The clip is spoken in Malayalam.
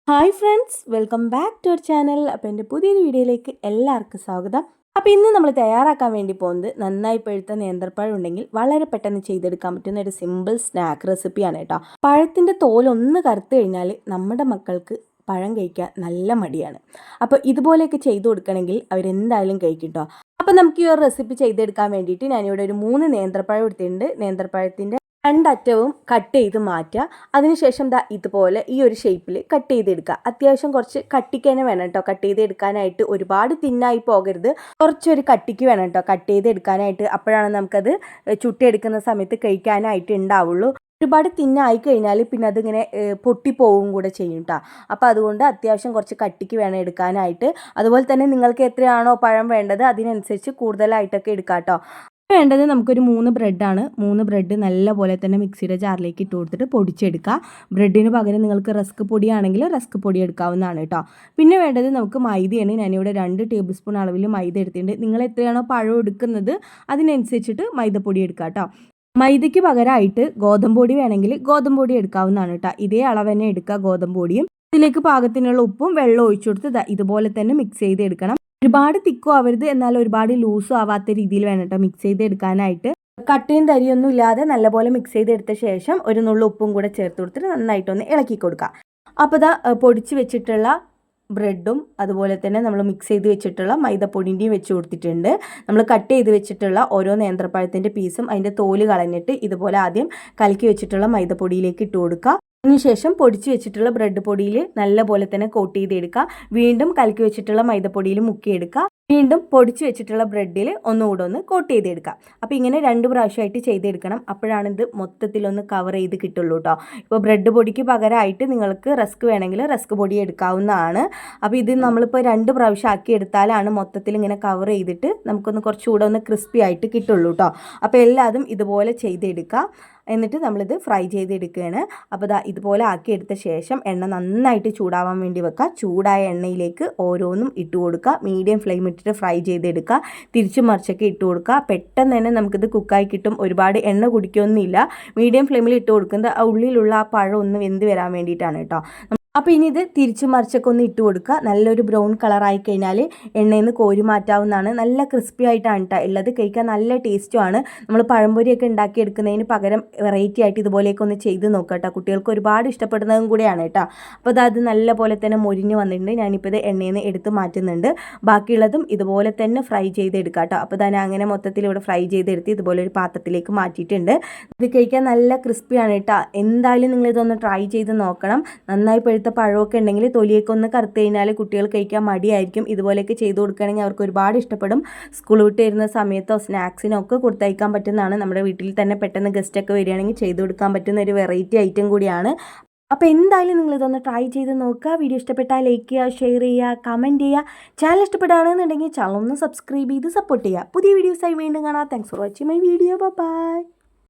Hi friends, welcome back to our channel. അപ്പോൾ എൻ്റെ പുതിയൊരു വീഡിയോയിലേക്ക് എല്ലാവർക്കും സ്വാഗതം. അപ്പോൾ ഇന്ന് നമ്മൾ തയ്യാറാക്കാൻ വേണ്ടി പോകുന്നത് നന്നായി പഴുത്ത നേന്ത്രപ്പഴം ഉണ്ടെങ്കിൽ വളരെ പെട്ടെന്ന് ചെയ്തെടുക്കാൻ പറ്റുന്ന ഒരു സിമ്പിൾ സ്നാക്ക് റെസിപ്പിയാണ് കേട്ടോ. പഴത്തിൻ്റെ തോലൊന്ന് കറുത്ത് കഴിഞ്ഞാൽ നമ്മുടെ മക്കൾക്ക് പഴം കഴിക്കാൻ നല്ല മടിയാണ്. അപ്പോൾ ഇതുപോലെയൊക്കെ ചെയ്തു കൊടുക്കണമെങ്കിൽ അവരെന്തായാലും കഴിക്കും കേട്ടോ. അപ്പോൾ നമുക്ക് ഈ ഒരു റെസിപ്പി ചെയ്തെടുക്കാൻ വേണ്ടിയിട്ട് ഞാനിവിടെ ഒരു 3 നേന്ത്രപ്പഴം എടുത്തിട്ടുണ്ട്. നേന്ത്രപ്പഴത്തിൻ്റെ രണ്ടറ്റവും കട്ട് ചെയ്ത് മാറ്റുക. അതിനുശേഷം ഇതുപോലെ ഈ ഒരു ഷേപ്പിൽ കട്ട് ചെയ്തെടുക്കുക. അത്യാവശ്യം കുറച്ച് കട്ടിക്ക് തന്നെ വേണം കേട്ടോ കട്ട് ചെയ്തെടുക്കാനായിട്ട്. ഒരുപാട് തിന്നായി പോകരുത്, കുറച്ചൊരു കട്ടിക്ക് വേണം കേട്ടോ കട്ട് ചെയ്തെടുക്കാനായിട്ട്. അപ്പോഴാണ് നമുക്കത് ചുട്ടെടുക്കുന്ന സമയത്ത് കഴിക്കാനായിട്ട് ഉണ്ടാവുള്ളൂ. ഒരുപാട് തിന്നായി കഴിഞ്ഞാൽ പിന്നെ അതിങ്ങനെ പൊട്ടിപ്പോവും കൂടെ ചെയ്യും കേട്ടോ. അപ്പോൾ അതുകൊണ്ട് അത്യാവശ്യം കുറച്ച് കട്ടിക്ക് വേണം എടുക്കാനായിട്ട്. അതുപോലെ തന്നെ നിങ്ങൾക്ക് എത്രയാണോ പഴം വേണ്ടത് അതിനനുസരിച്ച് കൂടുതലായിട്ടൊക്കെ എടുക്കാം കേട്ടോ. വേണ്ടത് നമുക്കൊരു 3 ബ്രെഡാണ്. 3 ബ്രെഡ് നല്ലപോലെ തന്നെ മിക്സിയുടെ ജാറിലേക്ക് ഇട്ട് കൊടുത്തിട്ട് പൊടിച്ചെടുക്കുക. ബ്രെഡിന് പകരം നിങ്ങൾക്ക് റസ്ക് പൊടിയാണെങ്കിൽ റസ്ക് പൊടി എടുക്കാവുന്നതാണ് കേട്ടോ. പിന്നെ വേണ്ടത് നമുക്ക് മൈദയാണ്. ഞാനിവിടെ 2 ടേബിൾ സ്പൂൺ അളവിൽ മൈദ എടുത്തിട്ടുണ്ട്. നിങ്ങൾ എത്രയാണോ പഴം എടുക്കുന്നത് അതിനനുസരിച്ചിട്ട് മൈദപ്പൊടി എടുക്കുക കേട്ടോ. മൈദയ്ക്ക് പകരമായിട്ട് ഗോതമ്പ് പൊടി വേണമെങ്കിൽ ഗോതമ്പ് പൊടി എടുക്കാവുന്നതാണ് കേട്ടോ. ഇതേ അളവ് തന്നെ എടുക്കുക ഗോതമ്പ് പൊടിയും. ഇതിലേക്ക് പാകത്തിനുള്ള ഉപ്പും വെള്ളം ഒഴിച്ചു കൊടുത്ത് ഇതുപോലെ തന്നെ മിക്സ് ചെയ്തെടുക്കണം. ഒരുപാട് തിക്കും ആവരുത്, എന്നാൽ ഒരുപാട് ലൂസും ആവാത്ത രീതിയിൽ വേണം കേട്ടോ മിക്സ് ചെയ്തെടുക്കാനായിട്ട്. കട്ടയും തരിയൊന്നും ഇല്ലാതെ നല്ലപോലെ മിക്സ് ചെയ്തെടുത്ത ശേഷം ഒരു നുള്ളു ഉപ്പും കൂടെ ചേർത്ത് കൊടുത്തിട്ട് നന്നായിട്ടൊന്ന് ഇളക്കി കൊടുക്കുക. അപ്പോൾ പൊടിച്ച് വെച്ചിട്ടുള്ള ബ്രെഡും അതുപോലെ തന്നെ നമ്മൾ മിക്സ് ചെയ്ത് വെച്ചിട്ടുള്ള മൈദപ്പൊടിൻ്റെയും വെച്ച് കൊടുത്തിട്ടുണ്ട്. നമ്മൾ കട്ട് ചെയ്ത് വെച്ചിട്ടുള്ള ഓരോ നേന്ത്രപ്പഴത്തിൻ്റെ പീസും അതിൻ്റെ തോല് കളഞ്ഞിട്ട് ഇതുപോലെ ആദ്യം കലക്കി വെച്ചിട്ടുള്ള മൈദപ്പൊടിയിലേക്ക് ഇട്ട് കൊടുക്കുക. അതിനുശേഷം പൊടിച്ച് വെച്ചിട്ടുള്ള ബ്രെഡ് പൊടിയിൽ നല്ലപോലെ തന്നെ കോട്ട് ചെയ്തെടുക്കുക. വീണ്ടും കലക്കി വെച്ചിട്ടുള്ള മൈദപ്പൊടിയിൽ മുക്കിയെടുക്കുക. വീണ്ടും പൊടിച്ച് വെച്ചിട്ടുള്ള ബ്രെഡിൽ ഒന്നുകൂടെ ഒന്ന് കോട്ട് ചെയ്തെടുക്കുക. അപ്പോൾ ഇങ്ങനെ 2 പ്രാവശ്യമായിട്ട് ചെയ്തെടുക്കണം. അപ്പോഴാണ് ഇത് മൊത്തത്തിലൊന്ന് കവർ ചെയ്ത് കിട്ടുള്ളൂ കേട്ടോ. ഇപ്പോൾ ബ്രെഡ് പൊടിക്ക് പകരമായിട്ട് നിങ്ങൾക്ക് റസ്ക് വേണമെങ്കിൽ റസ്ക് പൊടി എടുക്കാവുന്നതാണ്. അപ്പോൾ ഇത് നമ്മളിപ്പോൾ 2 പ്രാവശ്യം ആക്കി എടുത്താലാണ് മൊത്തത്തിൽ ഇങ്ങനെ കവർ ചെയ്തിട്ട് നമുക്കൊന്ന് കുറച്ചുകൂടെ ഒന്ന് ക്രിസ്പി ആയിട്ട് കിട്ടുള്ളൂ കേട്ടോ. അപ്പോൾ എല്ലാതും ഇതുപോലെ ചെയ്തെടുക്കുക. എന്നിട്ട് നമ്മളിത് ഫ്രൈ ചെയ്തെടുക്കുകയാണ്. അപ്പോൾ ഇതുപോലെ ആക്കിയെടുത്ത ശേഷം എണ്ണ നന്നായിട്ട് ചൂടാവാൻ വേണ്ടി വെക്കുക. ചൂടായ എണ്ണയിലേക്ക് ഓരോന്നും ഇട്ട് കൊടുക്കുക. മീഡിയം ഫ്ലെയിം ഇട്ടിട്ട് ഫ്രൈ ചെയ്തെടുക്കുക. തിരിച്ചും മറിച്ചൊക്കെ ഇട്ട് കൊടുക്കുക. പെട്ടെന്ന് തന്നെ നമുക്കിത് കുക്കായി കിട്ടും. ഒരുപാട് എണ്ണ കുടിക്കൊന്നുമില്ല. മീഡിയം ഫ്ലെയിമിൽ ഇട്ട് കൊടുക്കുന്നത് ആ ഉള്ളിലുള്ള ആ പഴം ഒന്ന് വെന്ത് വരാൻ വേണ്ടിയിട്ടാണ് കേട്ടോ. അപ്പോൾ ഇനി ഇത് തിരിച്ചു മറിച്ചൊക്കെ ഒന്ന് ഇട്ട് കൊടുക്കുക. നല്ലൊരു ബ്രൗൺ കളറായി കഴിഞ്ഞാൽ എണ്ണയിൽ നിന്ന് കോരി മാറ്റാവുന്നതാണ്. നല്ല ക്രിസ്പി ആയിട്ടാണ് കേട്ടോ ഉള്ളത്. കഴിക്കാൻ നല്ല ടേസ്റ്റുമാണ്. നമ്മൾ പഴംപൊരിയൊക്കെ ഉണ്ടാക്കിയെടുക്കുന്നതിന് പകരം വെറൈറ്റി ആയിട്ട് ഇതുപോലെയൊക്കെ ഒന്ന് ചെയ്ത് നോക്കുക കേട്ടോ. കുട്ടികൾക്ക് ഒരുപാട് ഇഷ്ടപ്പെടുന്നതും കൂടെയാണ് കേട്ടോ. അപ്പോൾ അത് നല്ല പോലെ തന്നെ മൊരിഞ്ഞ് വന്നിട്ടുണ്ട്. ഞാനിപ്പോൾ ഇത് എണ്ണയിൽ നിന്ന് എടുത്ത് മാറ്റുന്നുണ്ട്. ബാക്കിയുള്ളതും ഇതുപോലെ തന്നെ ഫ്രൈ ചെയ്തെടുക്കുക കേട്ടോ. അപ്പോൾ തന്നെ അങ്ങനെ മൊത്തത്തിൽ ഇവിടെ ഫ്രൈ ചെയ്തെടുത്ത് ഇതുപോലെ ഒരു പാത്രത്തിലേക്ക് മാറ്റിയിട്ടുണ്ട്. ഇത് കഴിക്കാൻ നല്ല ക്രിസ്പിയാണ് കേട്ടോ. എന്തായാലും നിങ്ങളിതൊന്ന് ട്രൈ ചെയ്ത് നോക്കണം. നന്നായി പഴമൊക്കെ ഉണ്ടെങ്കിൽ തൊലിയൊക്കെ ഒന്ന് കറുത്ത് കഴിഞ്ഞാൽ കുട്ടികൾ കഴിക്കാൻ മടിയായിരിക്കും. ഇതുപോലെയൊക്കെ ചെയ്ത് കൊടുക്കുകയാണെങ്കിൽ അവർക്ക് ഒരുപാട് ഇഷ്ടപ്പെടും. സ്കൂൾ വിട്ട് വരുന്ന സമയത്തോ സ്നാക്സിനോ ഒക്കെ കൊടുത്തയക്കാൻ പറ്റുന്നതാണ്. നമ്മുടെ വീട്ടിൽ തന്നെ പെട്ടെന്ന് ഗസ്റ്റൊക്കെ വരികയാണെങ്കിൽ ചെയ്ത് കൊടുക്കാൻ പറ്റുന്ന ഒരു വെറൈറ്റി ഐറ്റം കൂടിയാണ്. അപ്പോൾ എന്തായാലും നിങ്ങളിതൊന്ന് ട്രൈ ചെയ്ത് നോക്കുക. വീഡിയോ ഇഷ്ടപ്പെട്ടാൽ ലൈക്ക് ചെയ്യുക, ഷെയർ ചെയ്യുക, കമൻറ്റ് ചെയ്യുക. ചാനൽ ഇഷ്ടപ്പെടുകയാണെന്നുണ്ടെങ്കിൽ ചാനൽ ഒന്ന് സബ്സ്ക്രൈബ് ചെയ്ത് സപ്പോർട്ട് ചെയ്യുക. പുതിയ വീഡിയോസായി വീണ്ടും കാണാം. Thanks for watching my video. By.